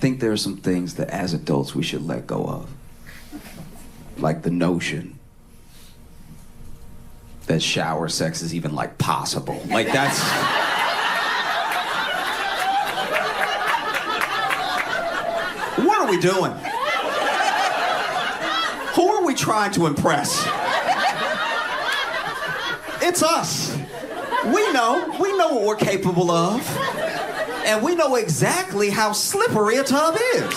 think there are some things that as adults we should let go of. Like the notion that shower sex is even like possible. Like that's... What are we doing? Who are we trying to impress? It's us. We know what we're capable of. And we know exactly how slippery a tub is.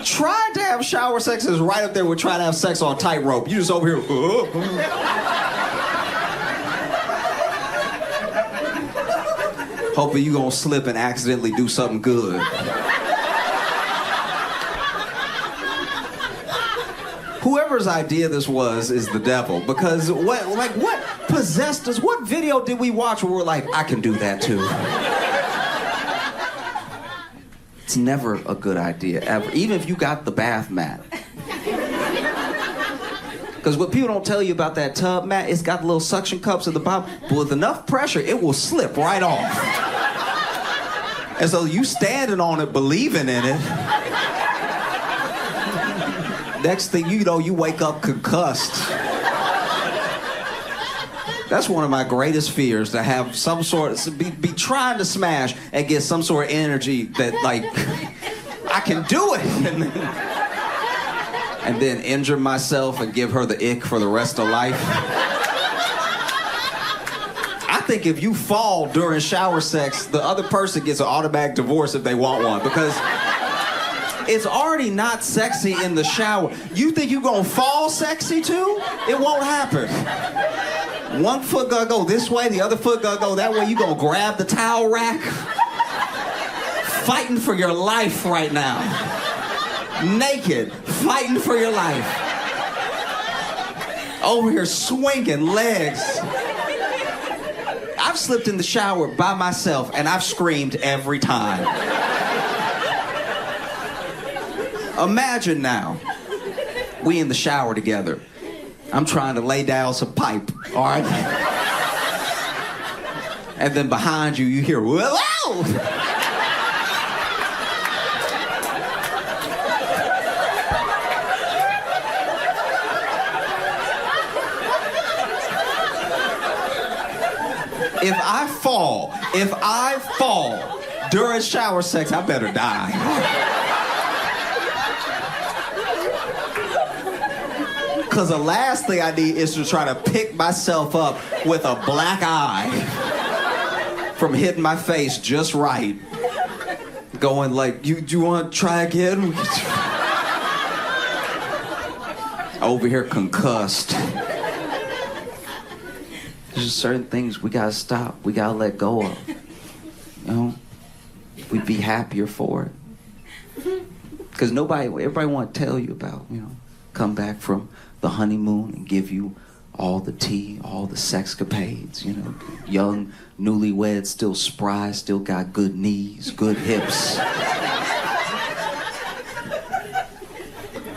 Trying to have shower sex is right up there with trying to have sex on tightrope. You just over here. Hoping you gonna slip and accidentally do something good. Whoever's idea this was is the devil, because what possessed us? What video did we watch where we're like, I can do that too? It's never a good idea, ever. Even if you got the bath mat. Because what people don't tell you about that tub mat, it's got little suction cups at the bottom, but with enough pressure, it will slip right off. And so you standing on it, believing in it. Next thing you know, you wake up concussed. That's one of my greatest fears, to have some sort of, be trying to smash and get some sort of energy that, like, I can do it. And then injure myself and give her the ick for the rest of life. I think if you fall during shower sex, the other person gets an automatic divorce if they want one, because it's already not sexy in the shower. You think you're gonna fall sexy too? It won't happen. One foot gonna go this way, the other foot gonna go that way. You gonna grab the towel rack. Fighting for your life right now. Naked, fighting for your life. Over here swinging legs. I've slipped in the shower by myself and I've screamed every time. Imagine now, we in the shower together. I'm trying to lay down some pipe, all right? And then behind you, you hear, whoa! If I fall during shower sex, I better die. Because the last thing I need is to try to pick myself up with a black eye from hitting my face just right. Going like, you want to try again? Over here concussed. There's just certain things we gotta stop. We gotta let go of. You know? We'd be happier for it. Because everybody want to tell you about, come back from the honeymoon and give you all the tea, all the sexcapades, young, newlyweds, still spry, still got good knees, good hips.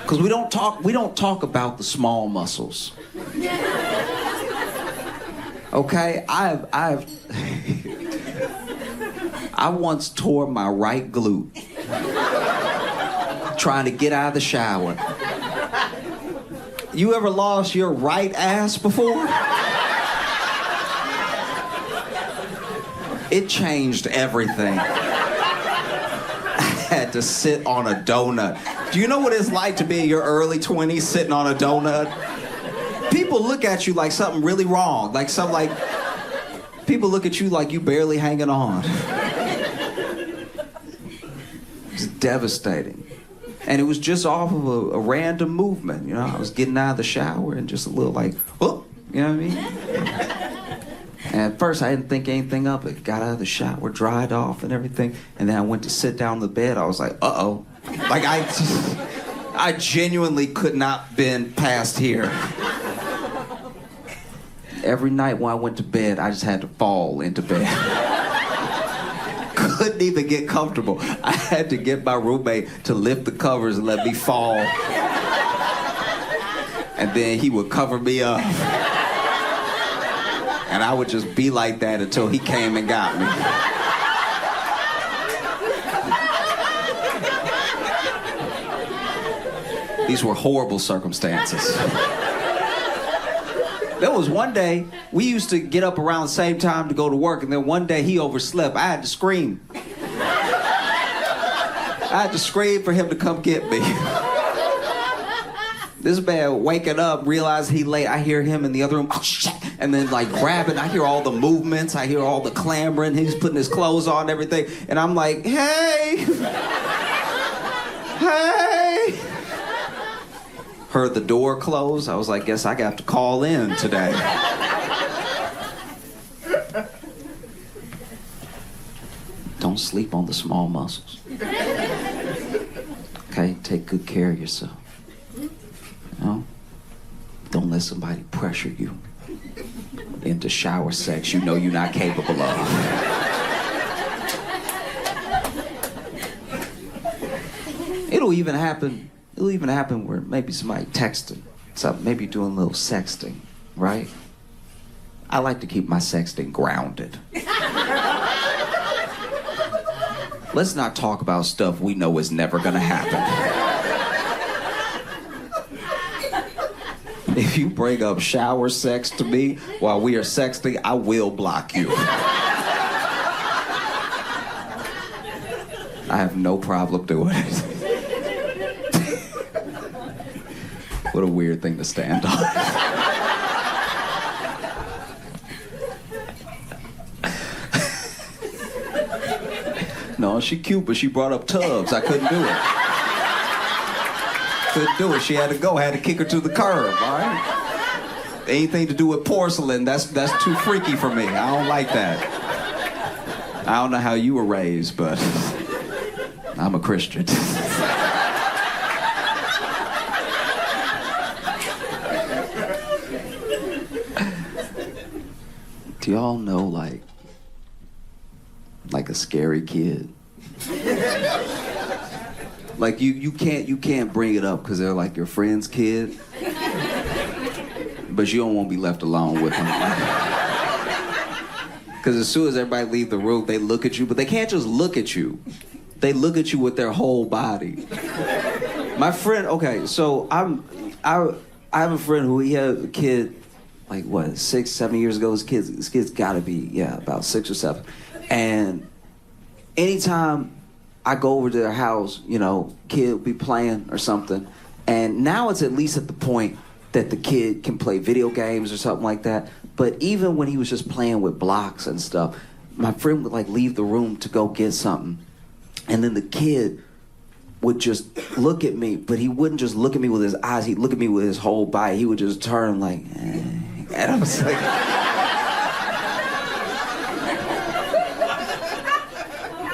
Because we don't talk about the small muscles. Okay, I once tore my right glute trying to get out of the shower. You ever lost your right ass before? It changed everything. I had to sit on a donut. Do you know what it's like to be in your early 20s sitting on a donut? People look at you like something really wrong. People look at you like you barely hanging on. It's devastating. And it was just off of a random movement, I was getting out of the shower and just a little like, whoop, you know what I mean? And at first I didn't think anything of it. Got out of the shower, dried off and everything. And then I went to sit down on the bed. I was like, uh-oh. Like I genuinely could not been past here. Every night when I went to bed, I just had to fall into bed. Couldn't even get comfortable. I had to get my roommate to lift the covers and let me fall. And then he would cover me up. And I would just be like that until he came and got me. These were horrible circumstances. There was one day, we used to get up around the same time to go to work, and then one day he overslept. I had to scream. I had to scream for him to come get me. This man waking up, realize he late. I hear him in the other room, oh shit, and then like grabbing. I hear all the movements, I hear all the clamoring. He's putting his clothes on and everything. And I'm like, hey, hey. Heard the door close. I was like, guess I got to call in today. Don't sleep on the small muscles. Okay, take good care of yourself. You know? Don't let somebody pressure you into shower sex you know you're not capable of. It'll even happen where maybe somebody texting, something, maybe doing a little sexting, right? I like to keep my sexting grounded. Let's not talk about stuff we know is never gonna happen. If you bring up shower sex to me while we are sexting, I will block you. I have no problem doing it. What a weird thing to stand on. No, she cute, but she brought up tubs. I couldn't do it. Couldn't do it. She had to go. I had to kick her to the curb, all right? Anything to do with porcelain, that's too freaky for me. I don't like that. I don't know how you were raised, but I'm a Christian. Do y'all know, like a scary kid? Like you can't bring it up because they're like your friend's kid, but you don't want to be left alone with them. Because as soon as everybody leave the room, they look at you, but they can't just look at you. They look at you with their whole body. My friend, okay, so I have a friend who he had a kid, like what, 6, 7 years ago. This kid's gotta be, about 6 or 7. And anytime I go over to their house, kid will be playing or something. And now it's at least at the point that the kid can play video games or something like that. But even when he was just playing with blocks and stuff, my friend would leave the room to go get something. And then the kid would just look at me, but he wouldn't just look at me with his eyes, he'd look at me with his whole body. He would just turn and I was like...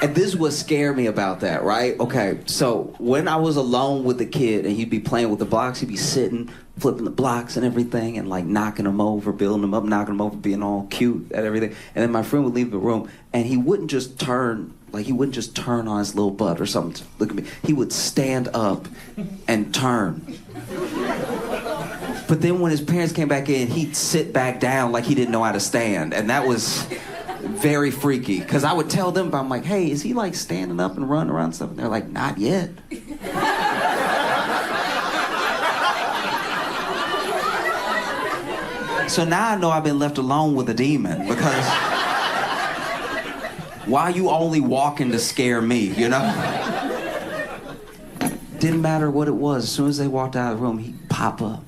And this is what scared me about that, right? Okay, so when I was alone with the kid and he'd be playing with the blocks, he'd be sitting, flipping the blocks and everything and knocking them over, building them up, knocking them over, being all cute at everything. And then my friend would leave the room and he wouldn't just turn, on his little butt or something to look at me. He would stand up and turn. But then when his parents came back in, he'd sit back down like he didn't know how to stand. And that was... very freaky, because I would tell them, I'm like, hey, is he standing up and running around and stuff? And they're like, not yet. So now I know I've been left alone with a demon, because why are you only walking to scare me, Didn't matter what it was. As soon as they walked out of the room, he'd pop up.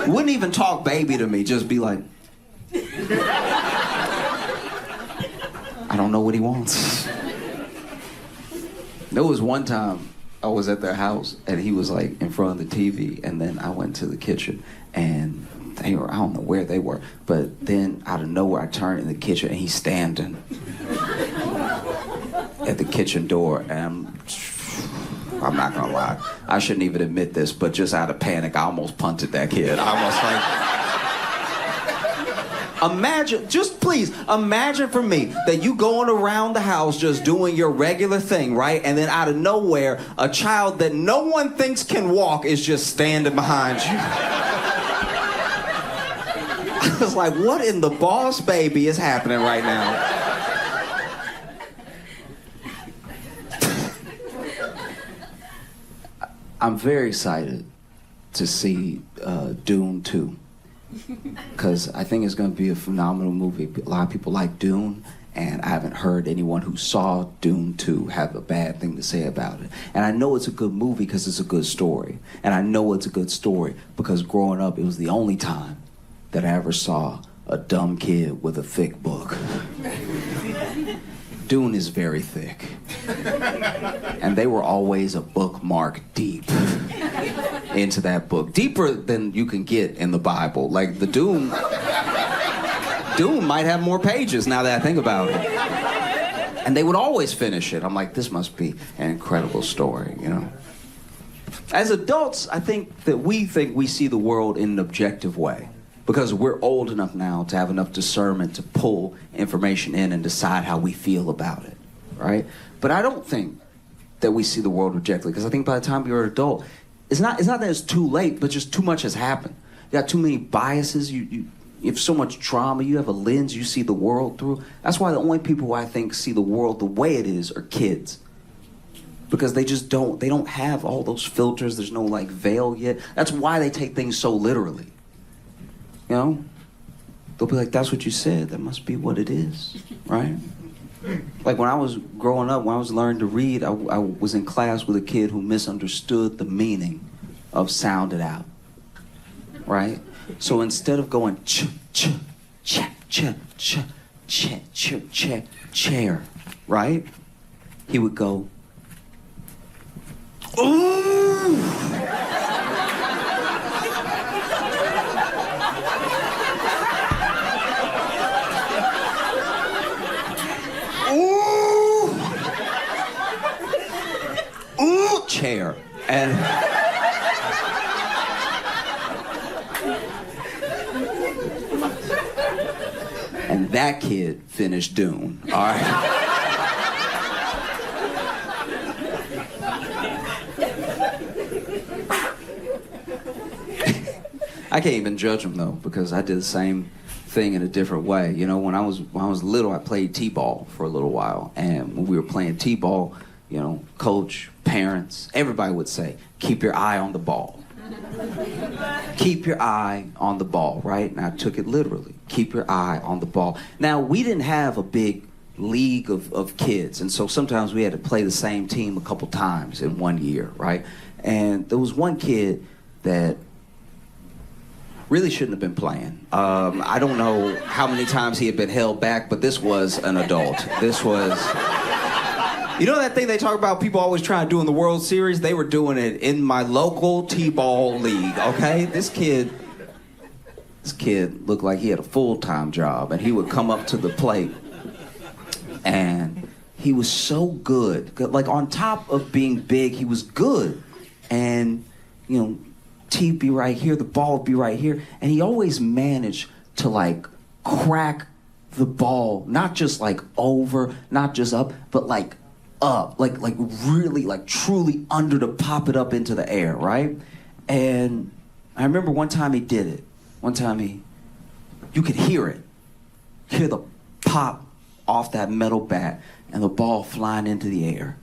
Wouldn't even talk baby to me, just be like, I don't know what he wants. There was one time I was at their house and he was in front of the TV, and then I went to the kitchen and I don't know where they were, but then out of nowhere I turned in the kitchen and he's standing at the kitchen door, and I'm not gonna lie, I shouldn't even admit this, but just out of panic I almost punted that kid. I almost imagine, just please, imagine for me that you going around the house just doing your regular thing, right? And then out of nowhere, a child that no one thinks can walk is just standing behind you. I was like, what in the boss baby is happening right now? I'm very excited to see Dune 2. Because I think it's going to be a phenomenal movie. A lot of people like Dune, and I haven't heard anyone who saw Dune 2 have a bad thing to say about it. And I know it's a good movie because it's a good story. And I know it's a good story because growing up, it was the only time that I ever saw a dumb kid with a thick book. Dune is very thick. And they were always a bookmark deep into that book. Deeper than you can get in the Bible. Like the Dune might have more pages now that I think about it. And they would always finish it. I'm like, this must be an incredible story, you know? As adults, I think that we see the world in an objective way. Because we're old enough now to have enough discernment to pull information in and decide how we feel about it, right? But I don't think that we see the world objectively, because I think by the time you're an adult, it's not that it's too late, but just too much has happened. You got too many biases, you have so much trauma, you have a lens you see the world through. That's why the only people who I think see the world the way it is are kids. Because they don't have all those filters, there's no like veil yet. That's why they take things so literally. You know, they'll be like, that's what you said, that must be what it is, right? Like when I was growing up, when I was learning to read, I was in class with a kid who misunderstood the meaning of sound it out, right? So instead of going ch, ch, ch, ch, ch, ch, ch, ch, chair, right? He would go, ooh! Chair. And that kid finished Dune. All right. I can't even judge him though, because I did the same thing in a different way. You know, when I was little, I played t-ball for a little while, and when we were playing t-ball, you know, coach, parents, everybody would say, keep your eye on the ball. Keep your eye on the ball, right? And I took it literally. Keep your eye on the ball. Now, we didn't have a big league of kids, and so sometimes we had to play the same team a couple times in one year, right? And there was one kid that really shouldn't have been playing. I don't know how many times he had been held back, but this was an adult. This was... You know that thing they talk about people always trying to do in the World Series? They were doing it in my local t-ball league, okay? This kid looked like he had a full-time job, and he would come up to the plate, and he was so good. Like, on top of being big, he was good. And, you know, T be right here, the ball would be right here, and he always managed to, like, crack the ball, not just, like, over, not just up, but, like, up, like really, like truly under to pop it up into the air, right? And I remember one time he did it. One time you could hear it. Hear the pop off that metal bat and the ball flying into the air.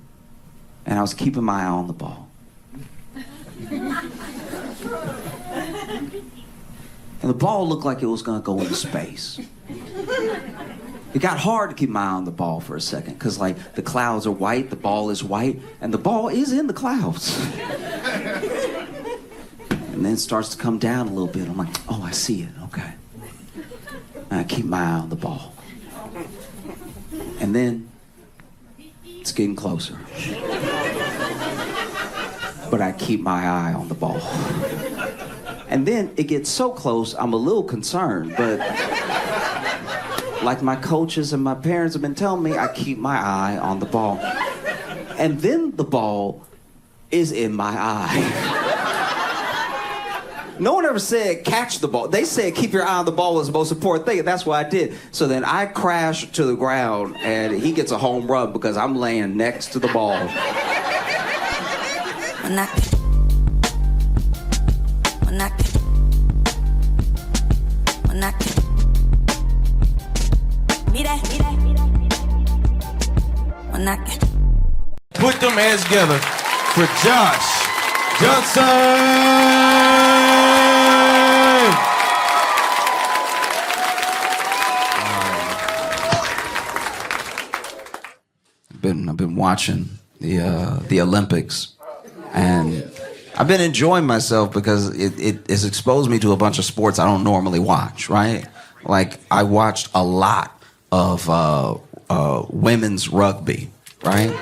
And I was keeping my eye on the ball. And the ball looked like it was gonna go into space. It got hard to keep my eye on the ball for a second, because like the clouds are white, the ball is white, and the ball is in the clouds. And then it starts to come down a little bit. I'm like, oh, I see it, okay. And I keep my eye on the ball. And then it's getting closer. But I keep my eye on the ball. And then it gets so close, I'm a little concerned, but like my coaches and my parents have been telling me, I keep my eye on the ball. And then the ball is in my eye. No one ever said catch the ball. They said keep your eye on the ball was the most important thing, and that's what I did. So then I crash to the ground, and he gets a home run because I'm laying next to the ball. Put them hands together for Josh I've been watching the Olympics, and I've been enjoying myself because it has exposed me to a bunch of sports I don't normally watch, right? Like, I watched a lot of women's rugby, right?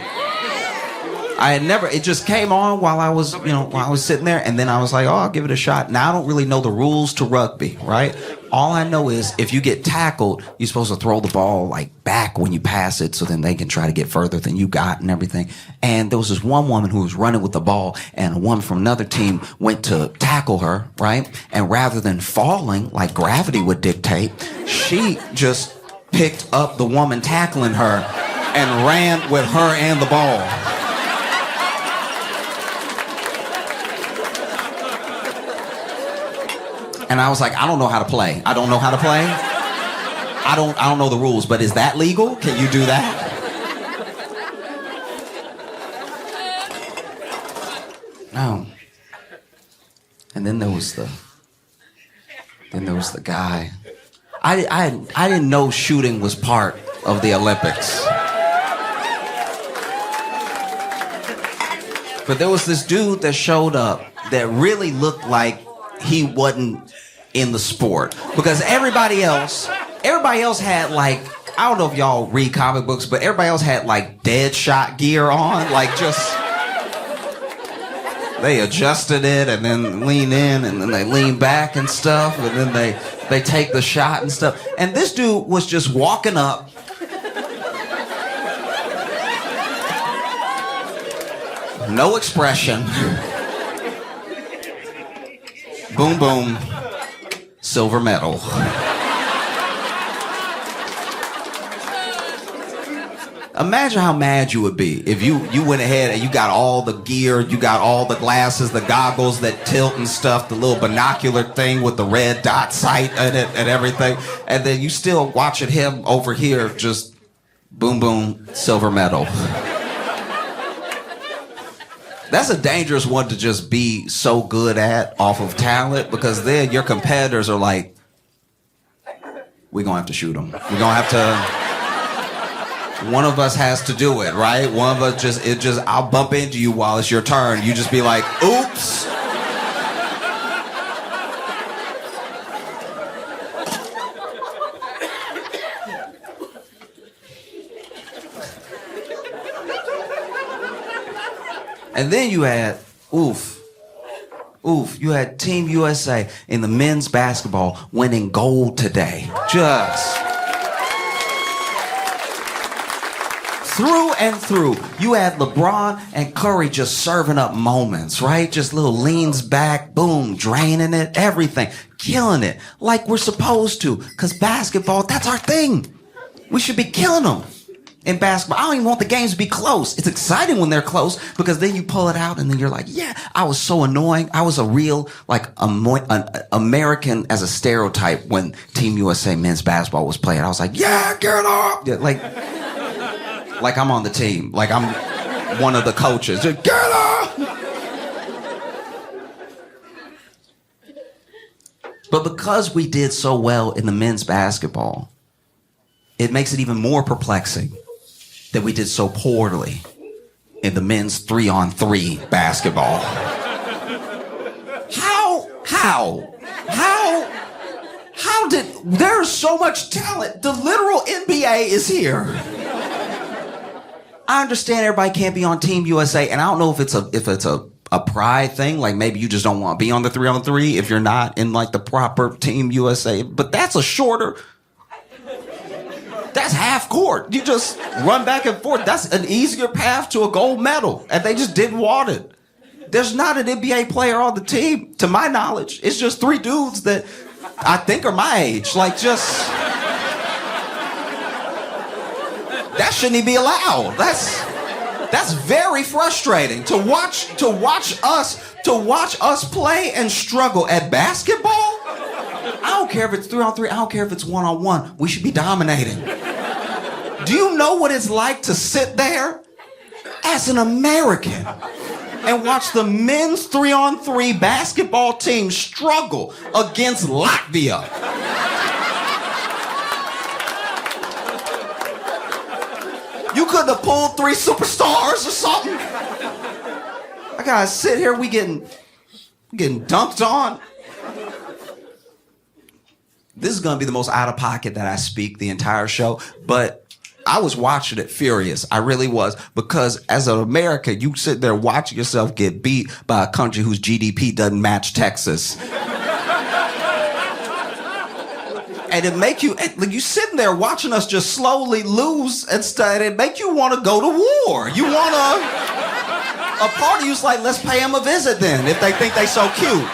I had never, it just came on while I was, while I was sitting there, and then I was like, oh, I'll give it a shot. Now I don't really know the rules to rugby, right? All I know is if you get tackled, you're supposed to throw the ball like back when you pass it so then they can try to get further than you got and everything. And there was this one woman who was running with the ball, and a woman from another team went to tackle her, right? And rather than falling like gravity would dictate, she just picked up the woman tackling her and ran with her and the ball. And I was like, I don't know how to play. I don't know how to play. I don't know the rules, but is that legal? Can you do that? No. And then there was the guy. I didn't know shooting was part of the Olympics. But there was this dude that showed up that really looked like he wasn't in the sport, because everybody else had, like, I don't know if y'all read comic books, but everybody else had like dead shot gear on, like just they adjusted it and then lean in and then they lean back and stuff, and then they take the shot and stuff. And this dude was just walking up, no expression. Boom, boom, silver medal. Imagine how mad you would be if you went ahead and you got all the gear, you got all the glasses, the goggles that tilt and stuff, the little binocular thing with the red dot sight in it and everything, and then you still watching him over here just boom, boom, silver medal. That's a dangerous one to just be so good at off of talent, because then your competitors are like, we're going to have to shoot him. We're going to have to, one of us has to do it, right? One of us I'll bump into you while it's your turn. You just be like, oops. And then you had, you had Team USA in the men's basketball winning gold today. Just through and through. You had LeBron and Curry just serving up moments, right? Just little leans back, boom, draining it, everything, killing it like we're supposed to. Because basketball, that's our thing. We should be killing them. In basketball, I don't even want the games to be close. It's exciting when they're close, because then you pull it out and then you're like, yeah, I was so annoying. I was a real, like, an American as a stereotype when Team USA men's basketball was playing. I was like, yeah, get up. Yeah, like I'm on the team. Like I'm one of the coaches. Just, get up. But because we did so well in the men's basketball, it makes it even more perplexing that we did so poorly in the men's 3-on-3 basketball. How did, there's so much talent. The literal NBA is here. I understand everybody can't be on Team USA, and I don't know if it's a pride thing, like maybe you just don't want to be on the 3-on-3 if you're not in like the proper Team USA, but that's a shorter, that's half court. You just run back and forth. That's an easier path to a gold medal. And they just didn't want it. There's not an NBA player on the team, to my knowledge. It's just 3 dudes that I think are my age. Like, just, that shouldn't even be allowed. That's very frustrating to watch us play and struggle at basketball. I don't care if it's 3-on-3. I don't care if it's 1-on-1. We should be dominating. Do you know what it's like to sit there as an American and watch the men's 3-on-3 basketball team struggle against Latvia. You couldn't have pulled 3 superstars or something. I gotta sit here, we getting dunked on. This is gonna be the most out of pocket that I speak the entire show, but I was watching it furious. I really was. Because as an American, you sit there watching yourself get beat by a country whose GDP doesn't match Texas. And it make you, like, you sitting there watching us just slowly lose and stuff, it make you want to go to war. You want to, a part of you's like, let's pay them a visit then, if they think they so cute.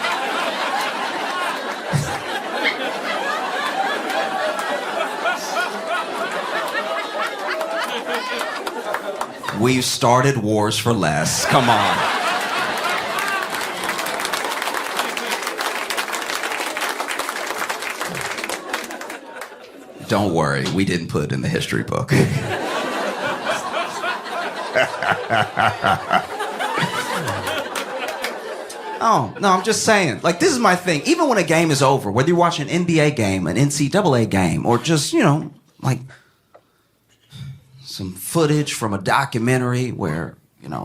We've started wars for less. Come on. Don't worry, we didn't put it in the history book. Oh, no, I'm just saying. Like, this is my thing. Even when a game is over, whether you're watching an NBA game, an NCAA game, or just, like some footage from a documentary where,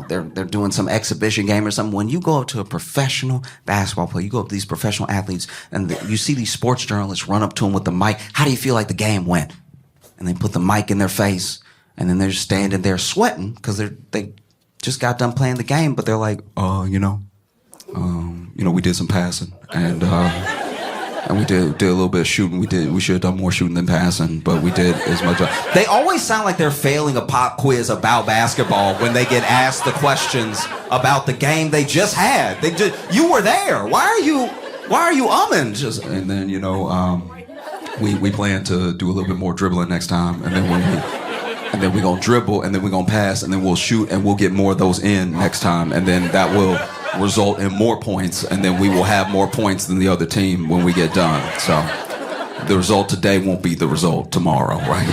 they're doing some exhibition game or something. When you go up to a professional basketball player, you go up to these professional athletes, and you see these sports journalists run up to them with the mic. How do you feel like the game went? And they put the mic in their face, and then they're standing there sweating because they just got done playing the game, but they're like, we did some passing, and we did a little bit of shooting. We should have done more shooting than passing, but we did as much. They always sound like they're failing a pop quiz about basketball when they get asked the questions about the game they just had. You were there. Why are you umming? And then we plan to do a little bit more dribbling next time, and then we're gonna dribble, and then we're gonna pass, and then we'll shoot, and we'll get more of those in next time, and then that will result in more points, and then we will have more points than the other team when we get done. So the result today won't be the result tomorrow, right?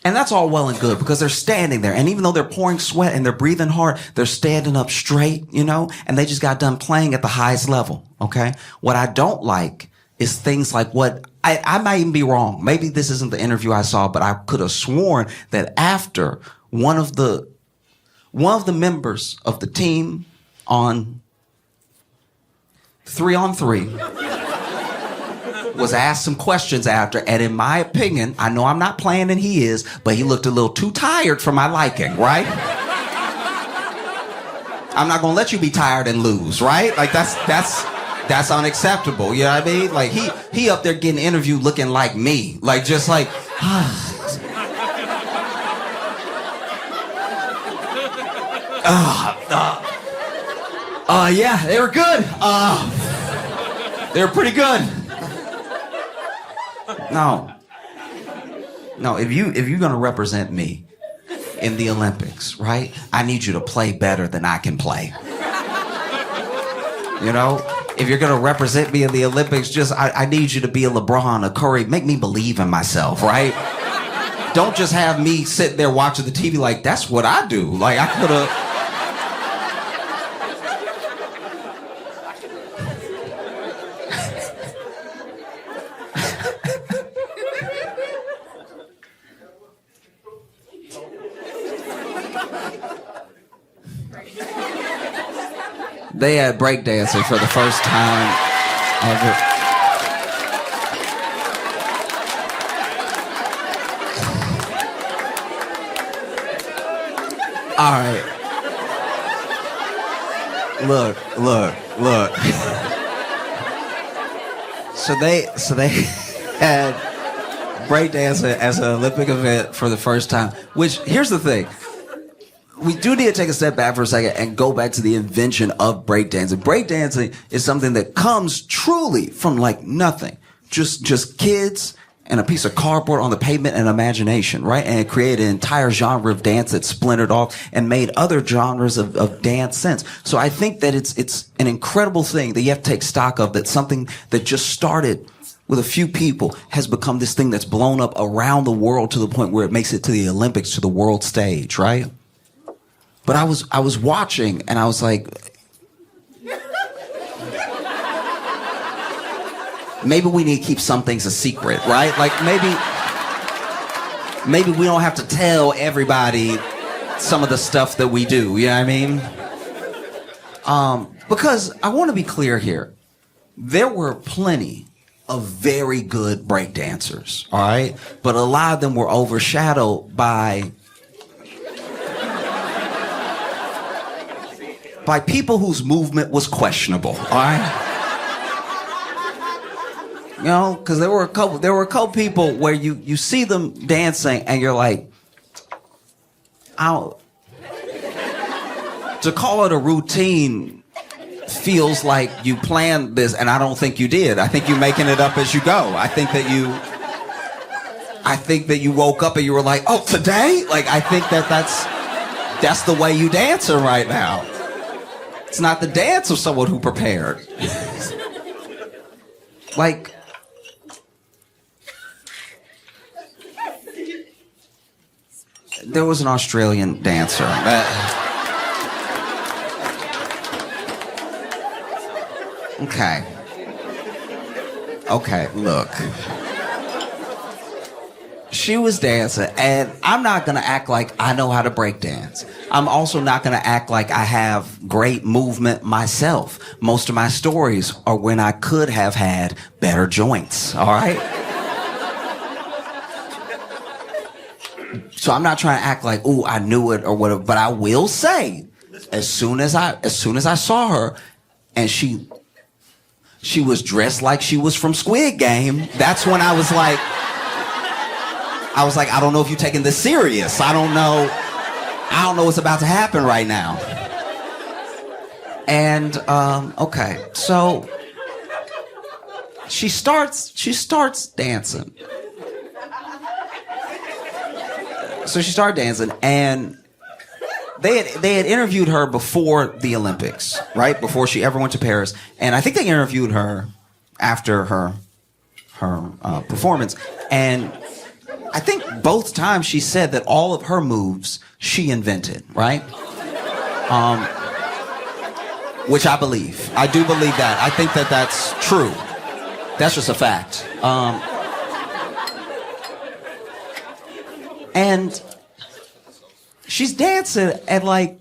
And that's all well and good because they're standing there, and even though they're pouring sweat and they're breathing hard, they're standing up straight, and they just got done playing at the highest level, okay? What I don't like is things like what I might even be wrong. Maybe this isn't the interview I saw, but I could have sworn that after one of the members of the team on 3-on-3 was asked some questions after, and in my opinion, I know I'm not playing and he is, but he looked a little too tired for my liking, right? I'm not gonna let you be tired and lose, right? Like that's unacceptable, you know what I mean? Like he up there getting interviewed looking like me, like just like, yeah, they were good. They were pretty good. No, if you're gonna represent me in the Olympics, right? I need you to play better than I can play. If you're gonna represent me in the Olympics, I need you to be a LeBron, a Curry. Make me believe in myself, right? Don't just have me sitting there watching the TV like, that's what I do. Like, I could have. They had breakdancing for the first time ever. All right. Look. So they had breakdancing as an Olympic event for the first time. Which, here's the thing. We do need to take a step back for a second and go back to the invention of breakdancing. Breakdancing is something that comes truly from like nothing. Just kids and a piece of cardboard on the pavement and imagination, right? And it created an entire genre of dance that splintered off and made other genres of dance since. So I think that it's an incredible thing that you have to take stock of, that something that just started with a few people has become this thing that's blown up around the world to the point where it makes it to the Olympics, to the world stage, right? But I was watching, and I was like, maybe we need to keep some things a secret, right? Like maybe we don't have to tell everybody some of the stuff that we do, you know what I mean? Because I want to be clear here. There were plenty of very good breakdancers, all right? But a lot of them were overshadowed by people whose movement was questionable, all right? You know, because there were a couple people where you see them dancing and you're like, to call it a routine feels like you planned this, and I don't think you did. I think you're making it up as you go. I think that you woke up and you were like, oh, today? Like, I think that's the way you dancing right now. It's not the dance of someone who prepared. Like, there was an Australian dancer. Okay, look. She was dancing, and I'm not gonna act like I know how to break dance. I'm also not gonna act like I have great movement myself. Most of my stories are when I could have had better joints, all right? So I'm not trying to act like, ooh, I knew it or whatever, but I will say, as soon as I saw her, and she was dressed like she was from Squid Game, that's when I was like, I don't know if you're taking this serious. I don't know what's about to happen right now. And okay, so she starts dancing. So she started dancing, and they had interviewed her before the Olympics, right? Before she ever went to Paris. And I think they interviewed her after her performance. And I think both times she said that all of her moves she invented, right? Which I believe. I do believe that. I think that that's true. That's just a fact. And she's dancing, and like,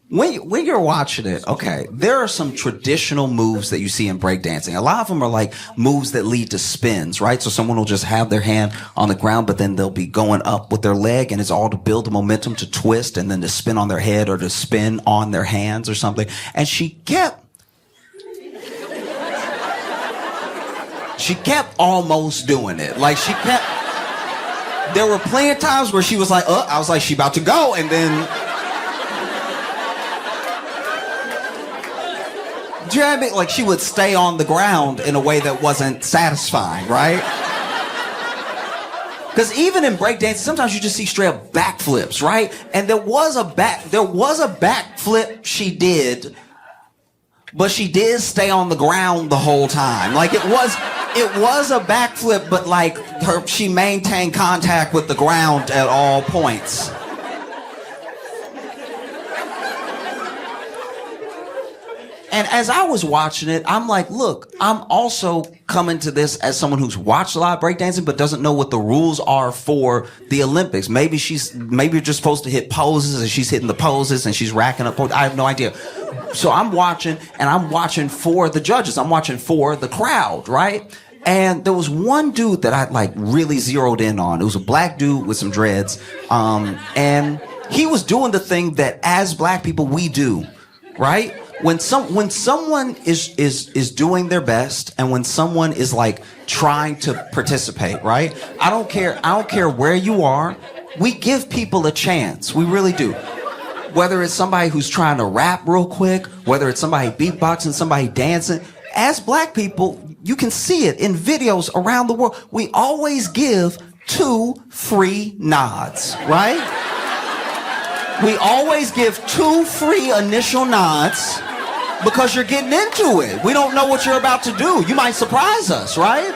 when you're watching it, okay, there are some traditional moves that you see in breakdancing. A lot of them are like moves that lead to spins, right? So someone will just have their hand on the ground, but then they'll be going up with their leg, and it's all to build the momentum to twist and then to spin on their head or to spin on their hands or something. And she kept almost doing it. Like, there were plenty of times where she was like, I was like, she about to go, and then... Do you know what I mean? Like, she would stay on the ground in a way that wasn't satisfying, right? Because even in breakdancing, sometimes you just see straight up backflips, right? And there was a backflip she did, but she did stay on the ground the whole time. Like, it was a backflip, but like she maintained contact with the ground at all points. And as I was watching it, I'm like, look, I'm also coming to this as someone who's watched a lot of breakdancing but doesn't know what the rules are for the Olympics. Maybe you're just supposed to hit poses, and she's hitting the poses and she's racking up poses. I have no idea. So I'm watching, and I'm watching for the judges. I'm watching for the crowd, right? And there was one dude that I like really zeroed in on. It was a black dude with some dreads. And he was doing the thing that as black people we do, right? When someone is doing their best, and when someone is like trying to participate, right? I don't care where you are. We give people a chance. We really do. Whether it's somebody who's trying to rap real quick, whether it's somebody beatboxing, somebody dancing. As black people, you can see it in videos around the world. We always give 2 free nods, right? We always give 2 free initial nods because you're getting into it. We don't know what you're about to do. You might surprise us, right?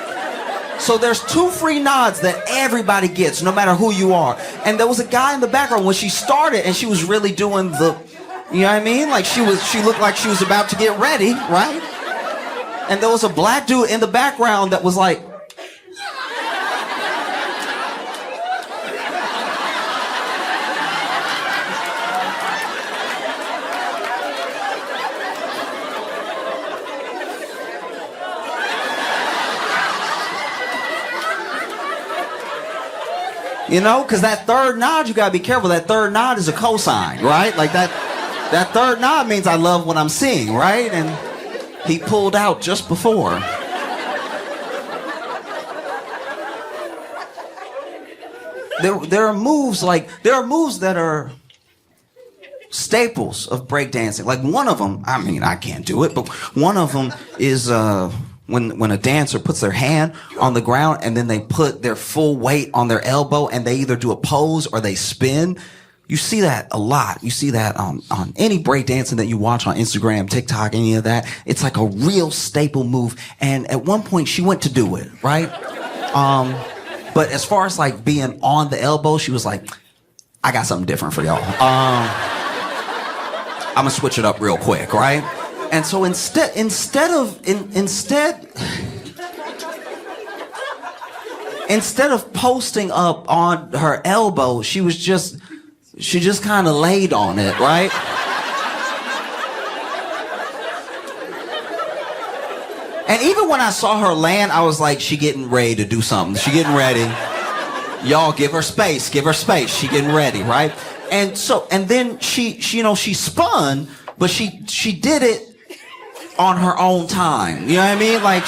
So there's 2 free nods that everybody gets, no matter who you are. And there was a guy in the background when she started, and she was really doing the, you know what I mean? Like she looked like she was about to get ready, right? And there was a black dude in the background that was like, you know, because that third nod, you gotta be careful. That third nod is a cosign, right? Like that third nod means I love what I'm seeing, right? And he pulled out just before. There are moves that are staples of breakdancing. Like one of them, I mean, I can't do it, but one of them is when a dancer puts their hand on the ground and then they put their full weight on their elbow and they either do a pose or they spin. You see that a lot. You see that on any breakdancing that you watch on Instagram, TikTok, any of that. It's like a real staple move. And at one point she went to do it, right? But as far as like being on the elbow, she was like, I got something different for y'all. I'm gonna switch it up real quick, right? And so instead of posting up on her elbow, she just kind of laid on it, right? And even when I saw her land, I was like, she getting ready to do something. She getting ready. Y'all give her space. She getting ready, right? And then she spun, but she did it on her own time. You know what I mean? Like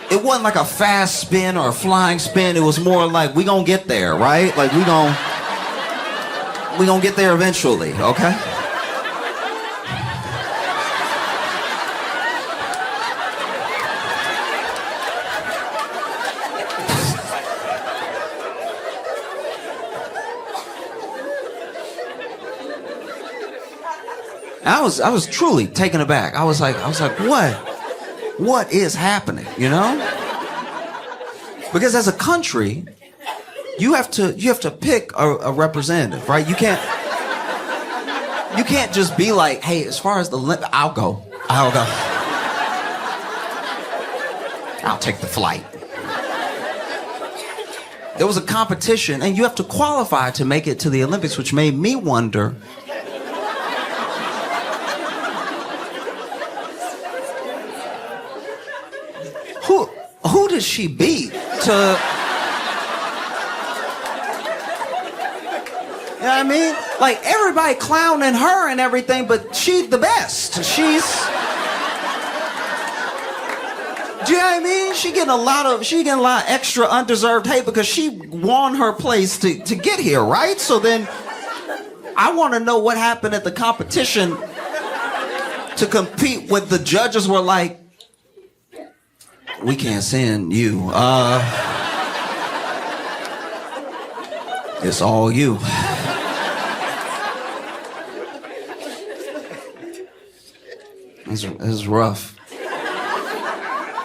it wasn't like a fast spin or a flying spin. It was more like, we gonna get there, right? Like we gonna get there eventually, okay? I was truly taken aback. I was like, what is happening, you know? Because as a country, you have to pick a representative, right? You can't just be like, hey, as far as I'll go. I'll take the flight. There was a competition, and you have to qualify to make it to the Olympics, which made me wonder, who does she beat to... You know what I mean? Like, everybody clowning her and everything, but she's the best. Do you know what I mean? She getting a lot of extra undeserved hate because she won her place to get here, right? So then I want to know what happened at the competition to compete with the judges were like, we can't send you. It's all you. It's rough.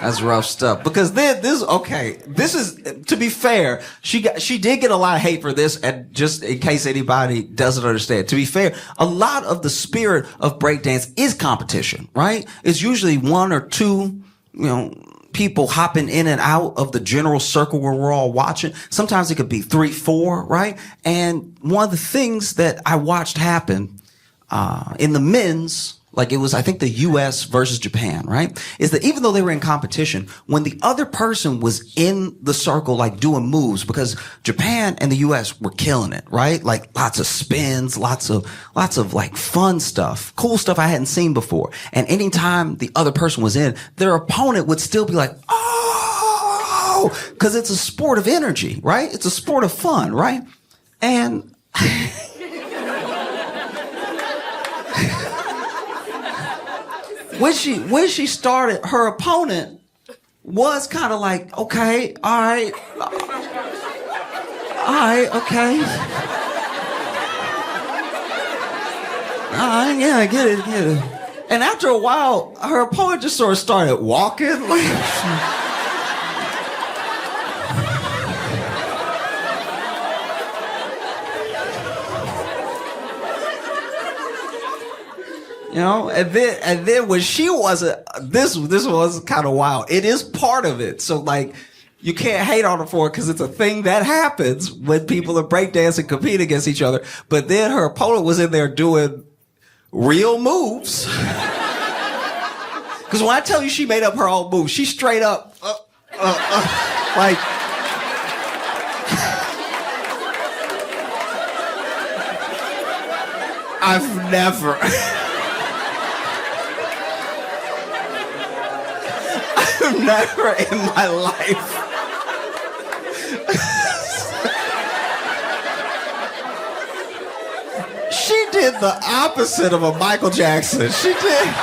That's rough stuff. Because this is, to be fair, she did get a lot of hate for this, and just in case anybody doesn't understand, to be fair, a lot of the spirit of breakdance is competition, right? It's usually one or two, people hopping in and out of the general circle where we're all watching. Sometimes it could be 3, 4, right? And one of the things that I watched happen in the men's, like it was, I think, the US versus Japan, right? Is that even though they were in competition, when the other person was in the circle, like doing moves, because Japan and the US were killing it, right? Like lots of spins, lots of like fun stuff, cool stuff I hadn't seen before. And anytime the other person was in, their opponent would still be like, oh, because it's a sport of energy, right? It's a sport of fun, right? And when she started, her opponent was kind of like, okay, all right, okay. Yeah, I get it. And after a while, her opponent just sort of started walking. And then when she wasn't, this was kind of wild. It is part of it. So like, you can't hate on her for it because it's a thing that happens when people are breakdancing and compete against each other. But then her opponent was in there doing real moves. Because when I tell you she made up her own moves, she straight up, like. I've never in my life she did the opposite of a Michael Jackson. She did.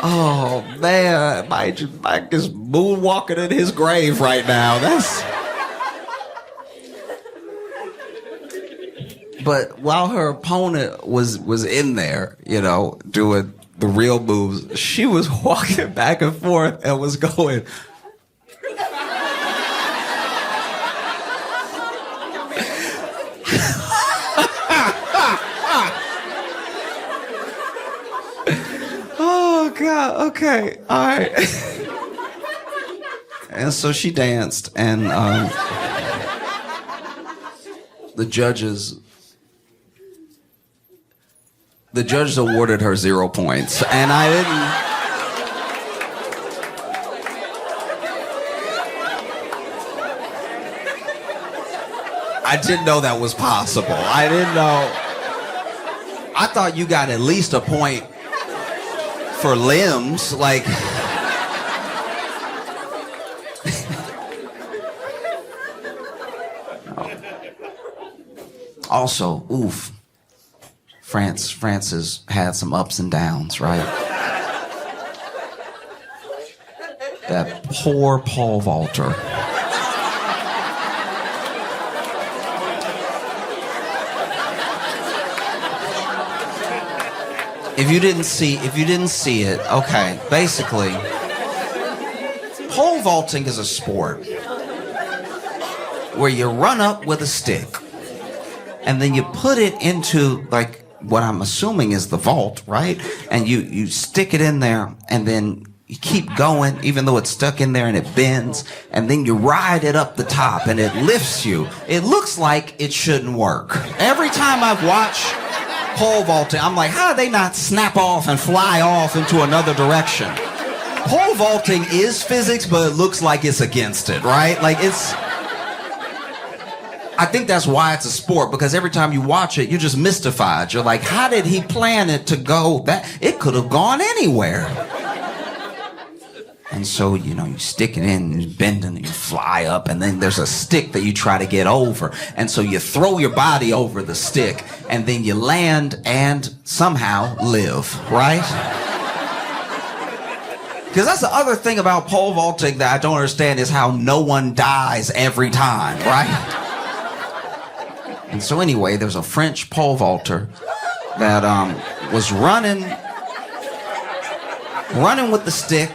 Oh man, Mike is moonwalking in his grave right now. But while her opponent was in there, doing the real moves, she was walking back and forth and was going. Oh God, okay, all right. And so she danced, and the judges awarded her 0 points, and I didn't know that was possible. I didn't know. I thought you got at least a point for limbs, like. Also, oof. France has had some ups and downs, right? That poor pole vaulter. If you didn't see it, okay, basically, pole vaulting is a sport where you run up with a stick and then you put it into, like, what I'm assuming is the vault, right? And you stick it in there, and then you keep going, even though it's stuck in there and it bends, and then you ride it up the top and it lifts you. It looks like it shouldn't work. Every time I've watched pole vaulting, I'm like, how do they not snap off and fly off into another direction? Pole vaulting is physics, but it looks like it's against it, right? Like, I think that's why it's a sport, because every time you watch it, you're just mystified. You're like, how did he plan it to go that? It could have gone anywhere. And so, you stick it in, and you bend and you fly up, and then there's a stick that you try to get over. And so you throw your body over the stick, and then you land and somehow live, right? Because that's the other thing about pole vaulting that I don't understand, is how no one dies every time, right? And so anyway, there's a French pole vaulter that was running with the stick,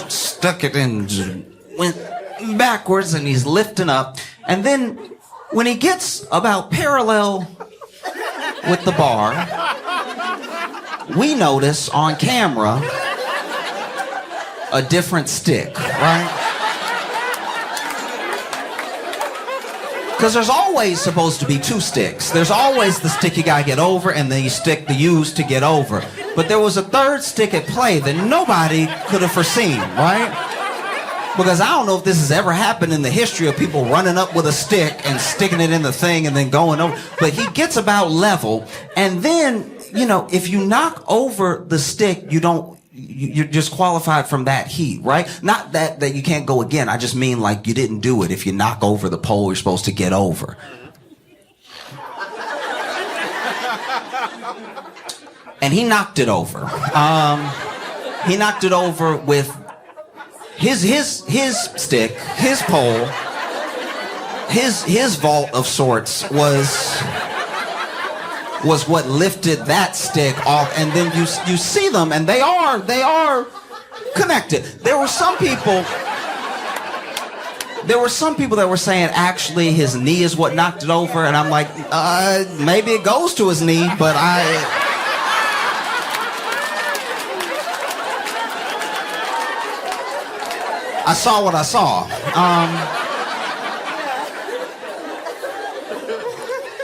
stuck it in, went backwards, and he's lifting up. And then when he gets about parallel with the bar, we notice on camera a different stick, right? Because there's always supposed to be two sticks. There's always the stick you gotta get over, and then you stick the U's to get over. But there was a third stick at play that nobody could have foreseen, right? Because I don't know if this has ever happened in the history of people running up with a stick and sticking it in the thing and then going over. But he gets about level, and then, if you knock over the stick, you're disqualified from that heat, right? Not that you can't go again. I just mean, like, you didn't do it. If you knock over the pole you're supposed to get over. And he knocked it over. He knocked it over with his stick, his pole, his vault of sorts was what lifted that stick off. And then you see them, and they are connected. There were some people there were some people that were saying actually his knee is what knocked it over, and I'm like, maybe it goes to his knee, but I saw what I saw.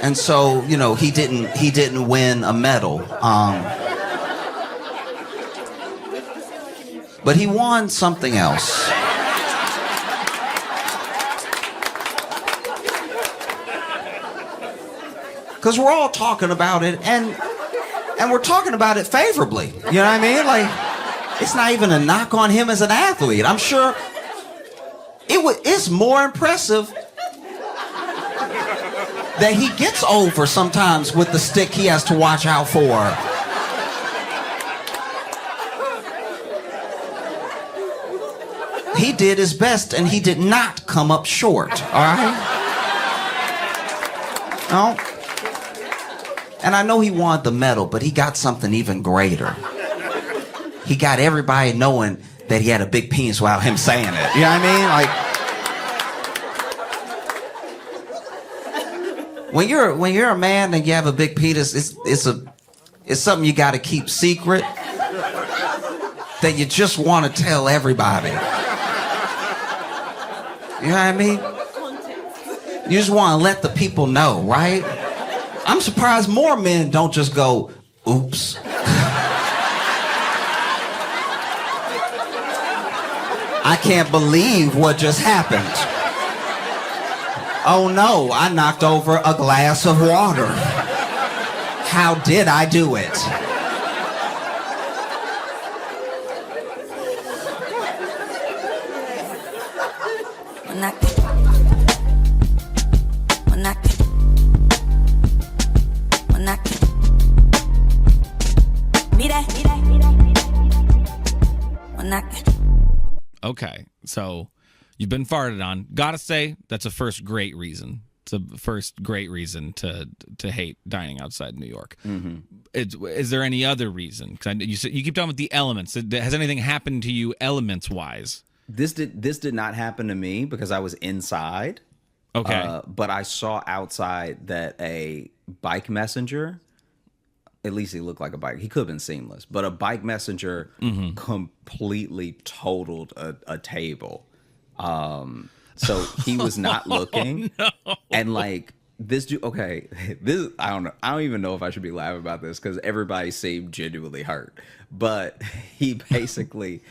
And so, you know, he didn't win a medal. But he won something else. Because we're all talking about it, and we're talking about it favorably. You know what I mean? Like, it's not even a knock on him as an athlete. I'm sure it's more impressive that he gets over sometimes with the stick he has to watch out for. He did his best, and he did not come up short, all right? No. And I know he won the medal, but he got something even greater. He got everybody knowing that he had a big penis without him saying it. You know what I mean? Like, when you're a man and you have a big penis, it's something you got to keep secret that you just want to tell everybody. You know what I mean? You just want to let the people know, right? I'm surprised more men don't just go, oops. I can't believe what just happened. Oh no, I knocked over a glass of water. How did I do it? Okay, so you've been farted on. Gotta say, that's a first great reason. It's a first great reason to hate dining outside New York. Mm-hmm. Is there any other reason? Because you keep talking about the elements. Has anything happened to you elements-wise? This did not happen to me because I was inside. Okay. But I saw outside that a bike messenger, at least he looked like a bike. He could have been seamless, but a bike messenger completely totaled a table. So he was not looking. Oh, no. And like this dude, okay, this, I don't know. I don't even know if I should be laughing about this because everybody seemed genuinely hurt. But he basically,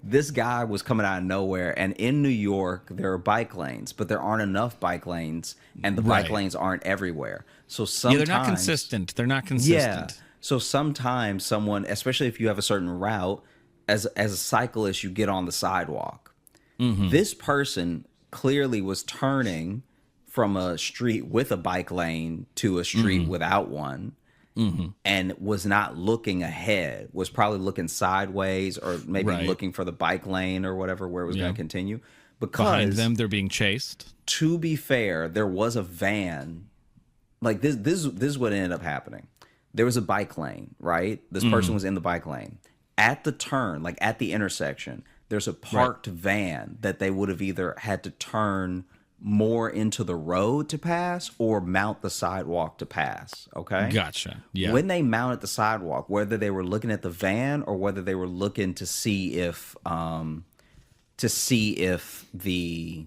this guy was coming out of nowhere. And in New York, there are bike lanes, but there aren't enough bike lanes, and the bike lanes aren't everywhere. So sometimes, they're not consistent. They're not consistent. Yeah. So sometimes someone, especially if you have a certain route, as a cyclist, you get on the sidewalk. Mm-hmm. This person clearly was turning from a street with a bike lane to a street without one, and was not looking ahead, was probably looking sideways or maybe looking for the bike lane or whatever, where it was going to continue. Because behind them, they're being chased. To be fair, there was a van. Like this is what ended up happening. There was a bike lane, right? This person was in the bike lane. At the turn, like at the intersection, there's a parked van that they would have either had to turn more into the road to pass or mount the sidewalk to pass, okay? Gotcha, yeah. When they mounted the sidewalk, whether they were looking at the van or whether they were looking to see if the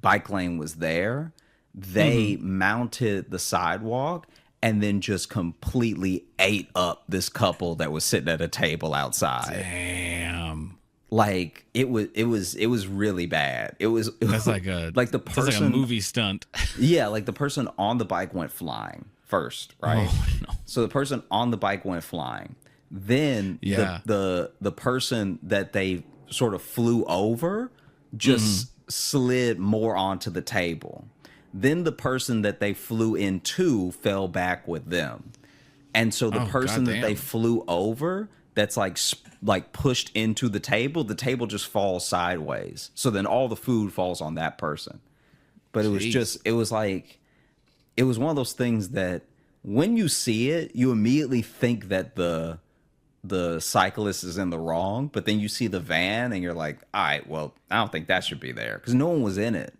bike lane was there, they mounted the sidewalk and then just completely ate up this couple that was sitting at a table outside. Damn. Like it was really bad. That's like the person, that's like a movie stunt. Yeah, like the person on the bike went flying first, right? Oh, no. So the person on the bike went flying. Then the person that they sort of flew over just slid more onto the table. Then the person that they flew into fell back with them. And so the person that they flew over that's like pushed into the table just falls sideways. So then all the food falls on that person. But it was one of those things that when you see it, you immediately think that the the cyclist is in the wrong, but then you see the van and you're like, all right, well, I don't think that should be there because no one was in it.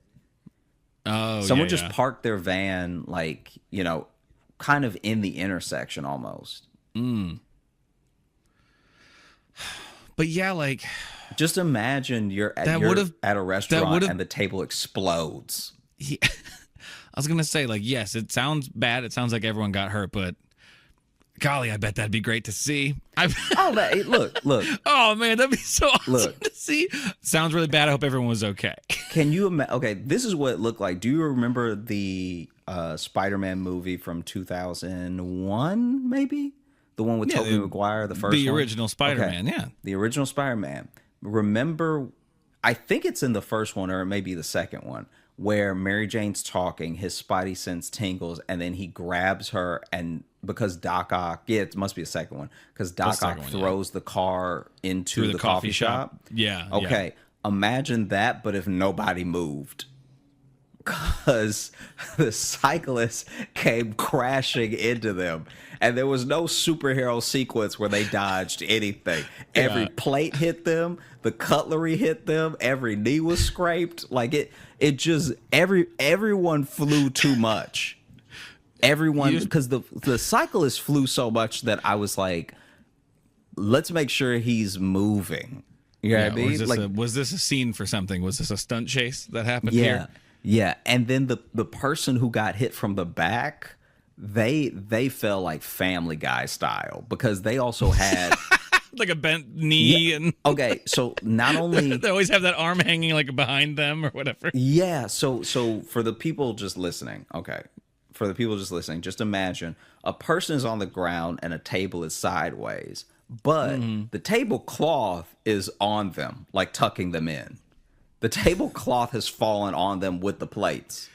Oh, Someone yeah, just yeah. parked their van, like, kind of in the intersection almost. But yeah, like Just imagine you're at, at a restaurant and the table explodes. yeah. I was gonna say, like, yes, it sounds bad. It sounds like everyone got hurt, but golly, I bet that'd be great to see. Hey, look. Oh man, that'd be so awesome Look. to see. Sounds really bad. I hope everyone was okay. Can you imagine? Okay, this is what it looked like. Do you remember the Spider-Man movie from 2001, maybe? The one with Tobey Maguire, the first one? The original Spider-Man, yeah. The original Spider-Man. Remember, I think it's in the first one or it may be the second one, where Mary Jane's talking, his spidey sense tingles, and then he grabs her, and because Doc Ock, yeah, it must be the second one, because Doc Ock throws the car into the coffee shop. Yeah. Okay, imagine that, but if nobody moved. Because the cyclist came crashing into them, and there was no superhero sequence where they dodged anything. Yeah. Every plate hit them, the cutlery hit them, every knee was scraped. Like it just everyone flew too much. Everyone, because the cyclist flew so much that I was like, let's make sure he's moving. You know what I mean? Was this a scene for something? Was this a stunt chase that happened Yeah. here? Yeah, and then the person who got hit from the back, they fell like Family Guy style because they also had Like a bent knee and okay, so not only they always have that arm hanging like behind them or whatever. yeah, so for the people just listening, just imagine a person is on the ground and a table is sideways, but the tablecloth is on them, like tucking them in. The tablecloth has fallen on them with the plates.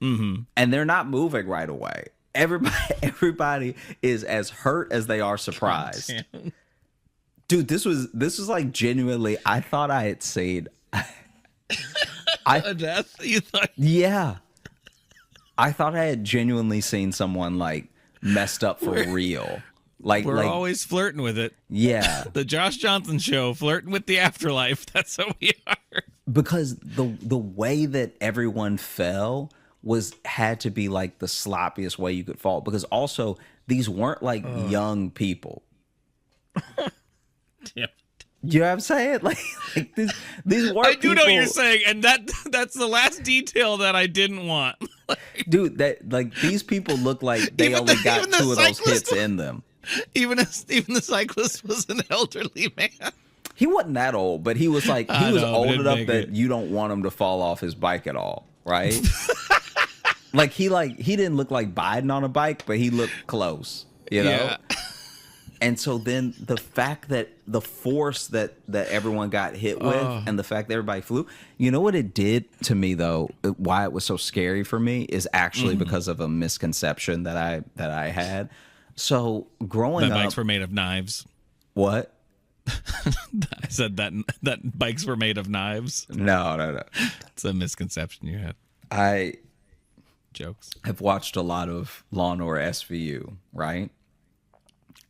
And they're not moving right away. Everybody is as hurt as they are surprised. Dude, this was like genuinely, I thought I had seen A death? You thought? yeah. I thought I had genuinely seen someone like messed up for real. We're always flirting with it. Yeah. The Josh Johnson show, flirting with the afterlife. That's what we are. Because the way that everyone fell had to be like the sloppiest way you could fall. Because also these weren't like young people. Yeah. You know what I'm saying? Like these weren't. I do know what you're people- saying, and that's the last detail that I didn't want. Dude, that like these people look like they only got even the two of those cyclist hits in them. Even the cyclist was an elderly man. He wasn't that old, but he was like I he was know, but old it enough make that it- you don't want him to fall off his bike at all, right? he didn't look like Biden on a bike, but he looked close, you know? Yeah. And so then the fact that the force that everyone got hit with and the fact that everybody flew, you know what it did to me though, why it was so scary for me is actually because of a misconception that I had. So growing That up, bikes were made of knives. what? I said that bikes were made of knives. No. It's a misconception you had. I Jokes. have watched a lot of Law and Order SVU, right?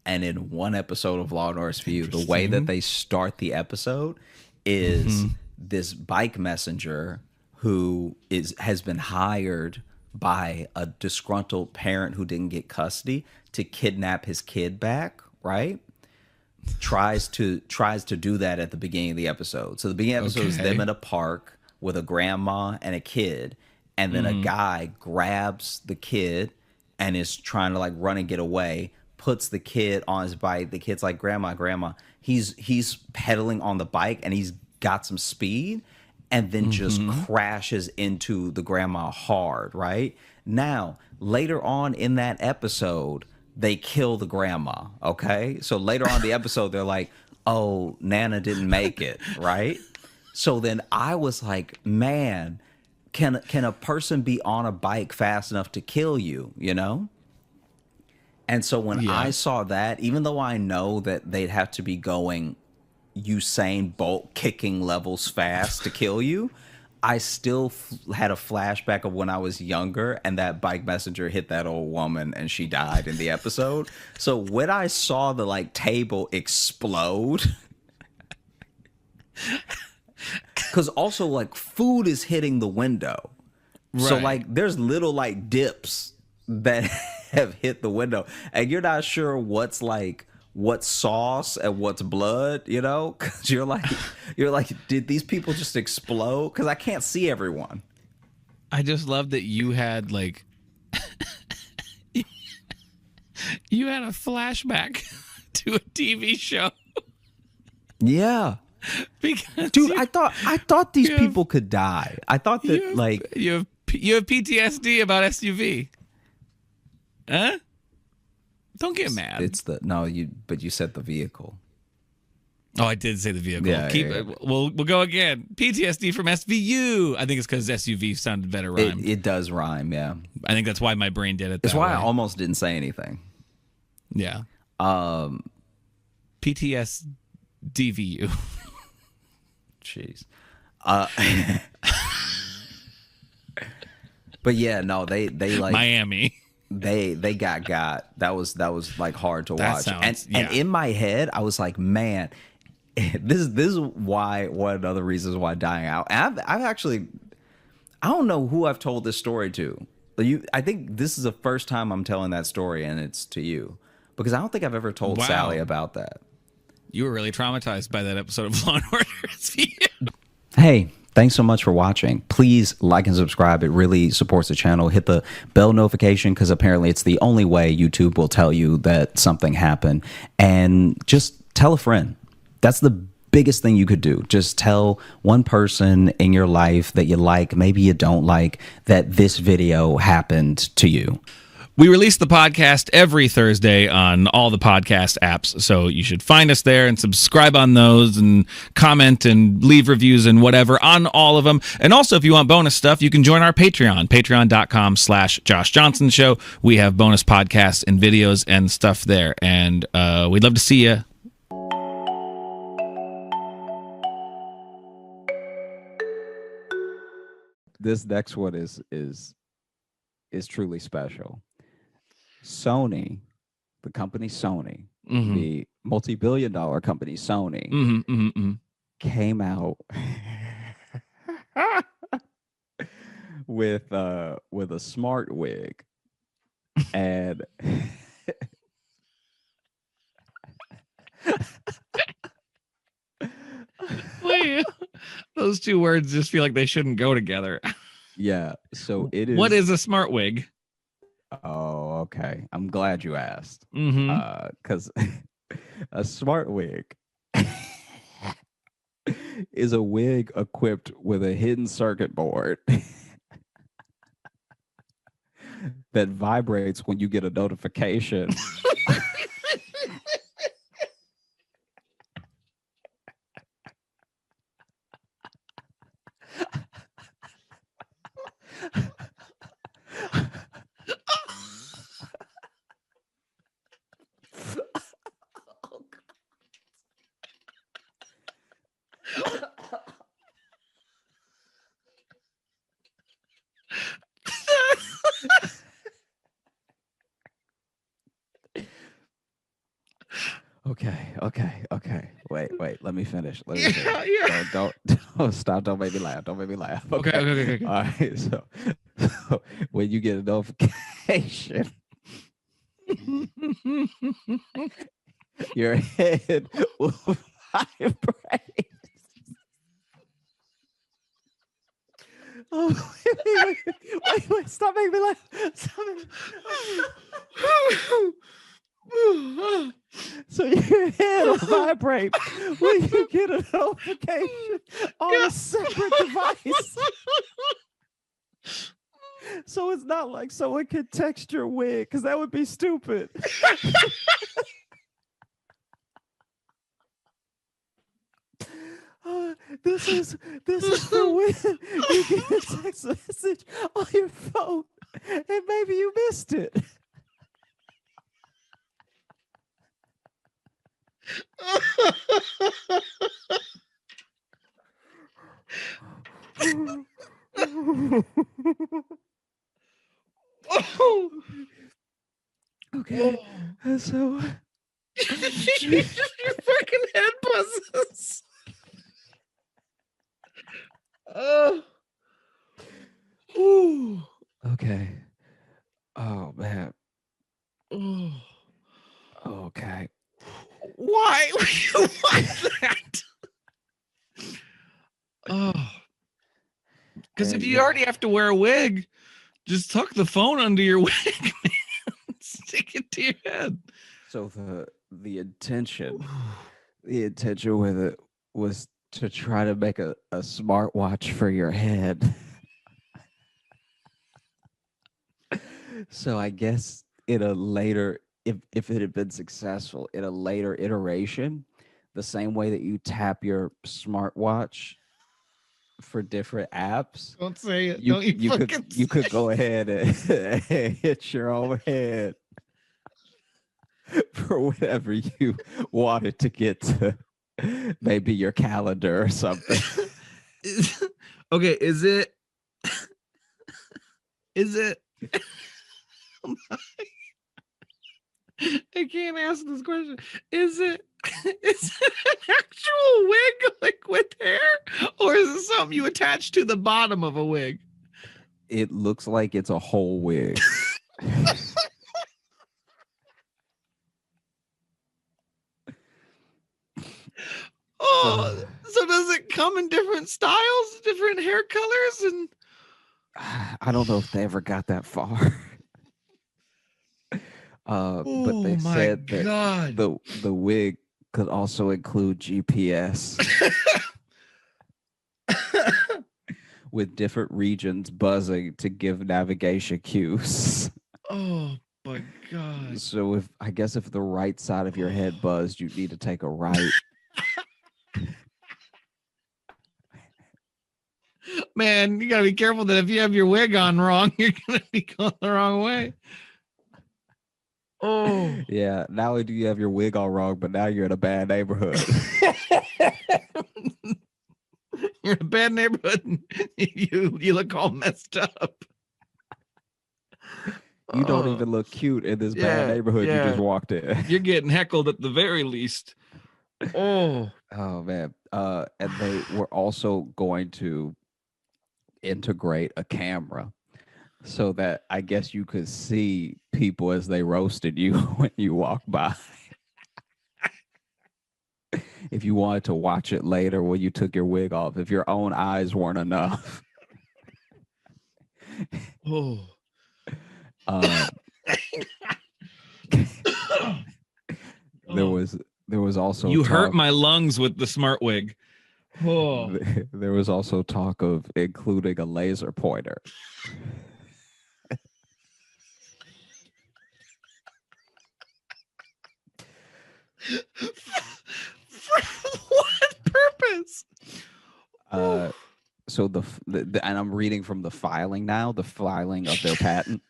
And in one episode of Law and Order SVU, the way that they start the episode is this bike messenger who has been hired by a disgruntled parent who didn't get custody to kidnap his kid back, right? Tries to do that at the beginning of the episode. So the beginning of the episode is them in a park with a grandma and a kid, and then a guy grabs the kid and is trying to like run and get away, puts the kid on his bike. The kid's like, grandma. He's pedaling on the bike and he's got some speed and then just crashes into the grandma hard, right? Now, later on in that episode, they kill the grandma, okay? So later on in the episode, they're like, oh, Nana didn't make it, right? So then I was like, man, can a person be on a bike fast enough to kill you, you know? And so when I saw that, even though I know that they'd have to be going Usain Bolt kicking levels fast to kill you, I still had a flashback of when I was younger and that bike messenger hit that old woman and she died in the episode. So when I saw the like table explode, because also like food is hitting the window. So Right. like there's little like dips that have hit the window and you're not sure what's sauce and what's blood, you know? Cause you're like, did these people just explode? Cause I can't see everyone. I just love that you had like you had a flashback to a TV show. Yeah. Because Dude, I thought these you have- people could die. I thought that you have PTSD about SUV. Huh? Don't get mad. but you said the vehicle. Oh, I did say the vehicle. Yeah, Keep yeah, it. We'll go again. PTSD from SVU. I think it's because SUV sounded better rhyme. It does rhyme, yeah. I think that's why my brain did it. That's that why way. I almost didn't say anything. Yeah. PTSDVU. Jeez. But yeah, no, they like Miami. they got that was like hard to That watch. sounds- And in my head, I was like, man, this is why one of the reasons why dying out. And I've actually I don't know who I've told this story to. I think this is the first time I'm telling that story, and it's to you because I don't think I've ever told Wow. Sally about that. You were really traumatized by that episode of Law and Order SVU. Hey, thanks so much for watching. Please like and subscribe. It really supports the channel. Hit the bell notification because apparently it's the only way YouTube will tell you that something happened. And just tell a friend. That's the biggest thing you could do. Just tell one person in your life that you like, maybe you don't like, that this video happened to you. We release the podcast every Thursday on all the podcast apps, so you should find us there and subscribe on those and comment and leave reviews and whatever on all of them. And also, if you want bonus stuff, you can join our Patreon, patreon.com/Josh Johnson Show. We have bonus podcasts and videos and stuff there, and we'd love to see you. This next one is truly special. Sony, the company Sony, the multi-billion-dollar company Sony, came out with a smart wig, and Those two words just feel like they shouldn't go together. yeah, so it is. What is a smart wig? Oh, okay. I'm glad you asked. Mm-hmm. Because a smart wig is a wig equipped with a hidden circuit board that vibrates when you get a notification. Okay. Wait. Let me finish. Let me finish. Yeah. Don't stop. Don't make me laugh. Don't make me laugh. Okay. All right. So when you get a notification, your head will vibrate. Oh, wait. Stop making me laugh. Stop making me... So your head will vibrate when you get a notification on a separate device. So it's not like someone could text your wig, because that would be stupid. This is for when you get a text message on your phone and maybe you missed it. So Your fucking head buzzes. Oh. Ooh. okay. Oh man. Oh. Okay. Why would you want that? Oh. Because if you already have to wear a wig, just tuck the phone under your wig, man. Stick it to your head. So the intention with it was to try to make a smartwatch for your head. So I guess in a later, if it had been successful in a later iteration, the same way that you tap your smartwatch for different apps, Don't say it. Don't you fucking you could go ahead and hit your own head for whatever you wanted to get to, maybe your calendar or something. Okay, is it I can't ask this question. Is it an actual wig like with hair? Or is it something you attach to the bottom of a wig? It looks like it's a whole wig. Oh, so does it come in different styles, different hair colors? And I don't know if they ever got that far. But they said that the wig could also include GPS with different regions buzzing to give navigation cues. oh my God. So if the right side of your head buzzed, you need to take a right. Man, you gotta be careful that if you have your wig on wrong, you're gonna be going the wrong way. Oh. Yeah, not only do you have your wig all wrong, but now you're in a bad neighborhood. You're in a bad neighborhood. And you look all messed up. You don't even look cute in this bad neighborhood you just walked in. You're getting heckled at the very least. Oh. Oh man. And they were also going to integrate a camera so that I guess you could see people as they roasted you when you walk by. If you wanted to watch it later when you took your wig off, if your own eyes weren't enough. Oh. There was also you hurt my lungs with the smart wig. Oh. There was also talk of including a laser pointer. For what purpose? So and I'm reading from the filing now, the filing of their patent.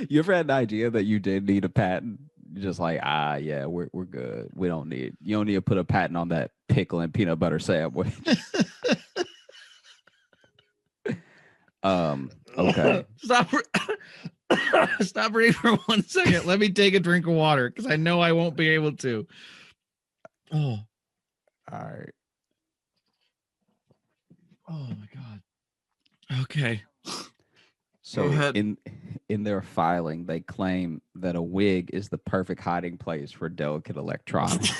You ever had an idea that you did need a patent? You're just like, yeah, we're good. You don't need to put a patent on that pickle and peanut butter sandwich. Okay. Stop reading for 1 second. Let me take a drink of water because I know I won't be able to. Oh. All right. Oh my God. Okay. So in their filing, they claim that a wig is the perfect hiding place for delicate electronics.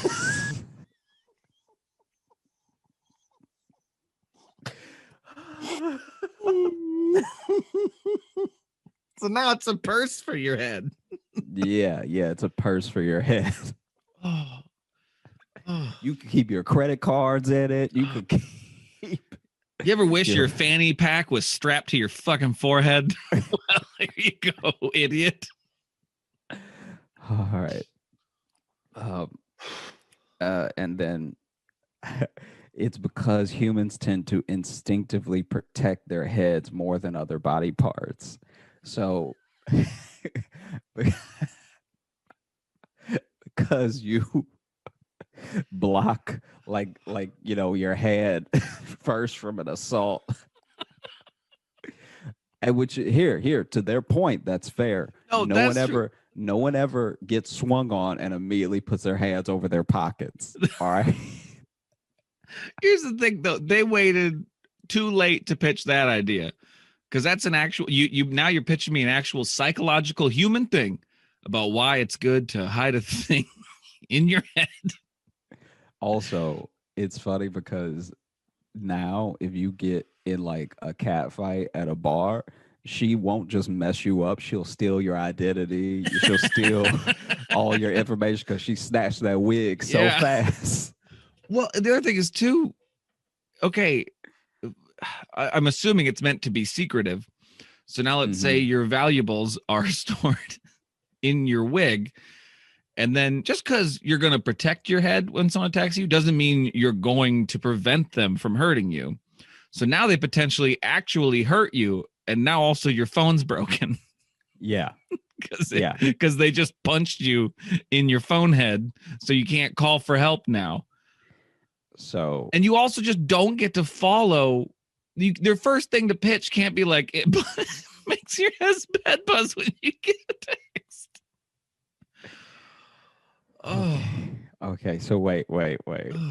So now it's a purse for your head. Yeah, it's a purse for your head. Oh. You can keep your credit cards in it. You could keep. You ever wish your fanny pack was strapped to your fucking forehead? Well, there you go, idiot. All right. And then it's because humans tend to instinctively protect their heads more than other body parts. So because you block like your head first from an assault. And which here to their point, that's fair. Oh, no one that's true. no one ever gets swung on and immediately puts their hands over their pockets. All right. Here's the thing, though. They waited too late to pitch that idea because that's an actual. You now you're pitching me an actual psychological human thing about why it's good to hide a thing in your head. Also, it's funny because now if you get in like a cat fight at a bar, she won't just mess you up. She'll steal your identity. She'll steal all your information because she snatched that wig so Yeah. fast. Well, the other thing is too. Okay, I'm assuming it's meant to be secretive. So now let's say your valuables are stored in your wig. And then just because you're going to protect your head when someone attacks you doesn't mean you're going to prevent them from hurting you. So now they potentially actually hurt you. And now also your phone's broken Yeah. because they just punched you in your phone head. So you can't call for help now. So, And you also just don't get to follow. Their first thing to pitch can't be like, it makes your head buzz when you get a text. Oh. okay. So wait.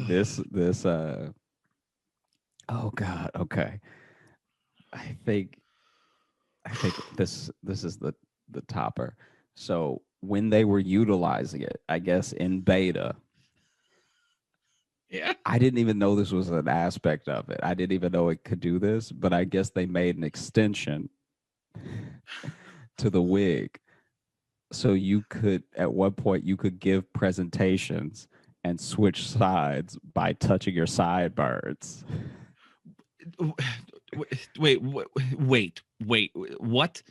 This oh God. Okay. I think this is the topper. So when they were utilizing it, I guess in beta, Yeah. I didn't even know this was an aspect of it. I didn't even know it could do this, but I guess they made an extension to the wig. So you could, at one point, you could give presentations and switch sides by touching your sideburns. Wait. What?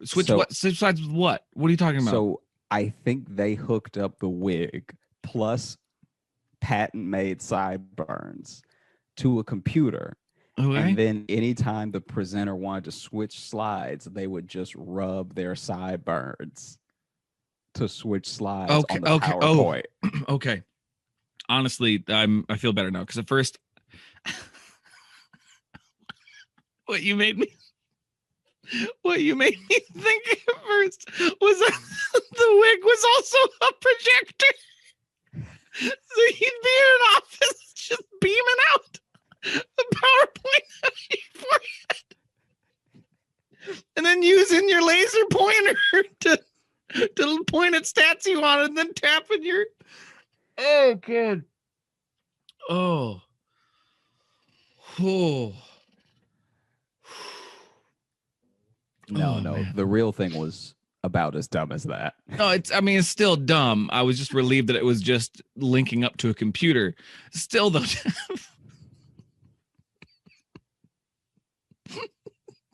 Switch So, what? Switch sides with what? What are you talking about? so I think they hooked up the wig plus patent-made sideburns to a computer. Okay. And then anytime the presenter wanted to switch slides, they would just rub their sideburns to switch slides on the PowerPoint. Oh, okay. Honestly, I feel better now because at first, what you made me think at first was that the wig was also a projector. So you'd be in an office just beaming out the PowerPoint of your forehead, and then using your laser pointer to point at stats you want, and then tapping your. Oh, good. Oh. Oh. No, man. the real thing was about as dumb as that. No, it's still dumb. I was just relieved that it was just linking up to a computer. Still though.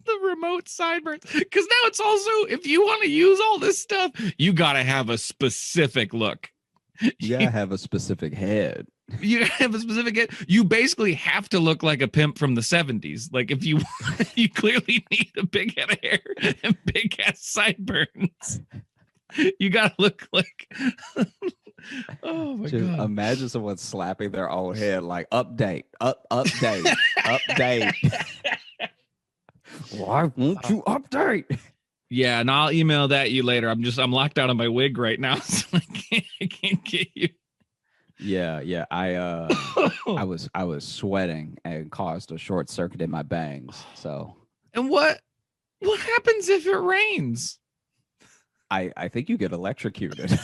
The remote sideburns. Because now it's also, if you want to use all this stuff, you got to have a specific look. You gotta have a specific head. You gotta have a specific head. You basically have to look like a pimp from the 70s. Like if you you clearly need a big head of hair and big ass sideburns. You gotta look like oh my Just god. imagine someone slapping their own head like update. Why won't you update? Yeah, and I'll email that you later. I'm locked out of my wig right now, so I can't get you. Yeah. I was sweating and caused a short circuit in my bangs. So And what happens if it rains? I think you get electrocuted.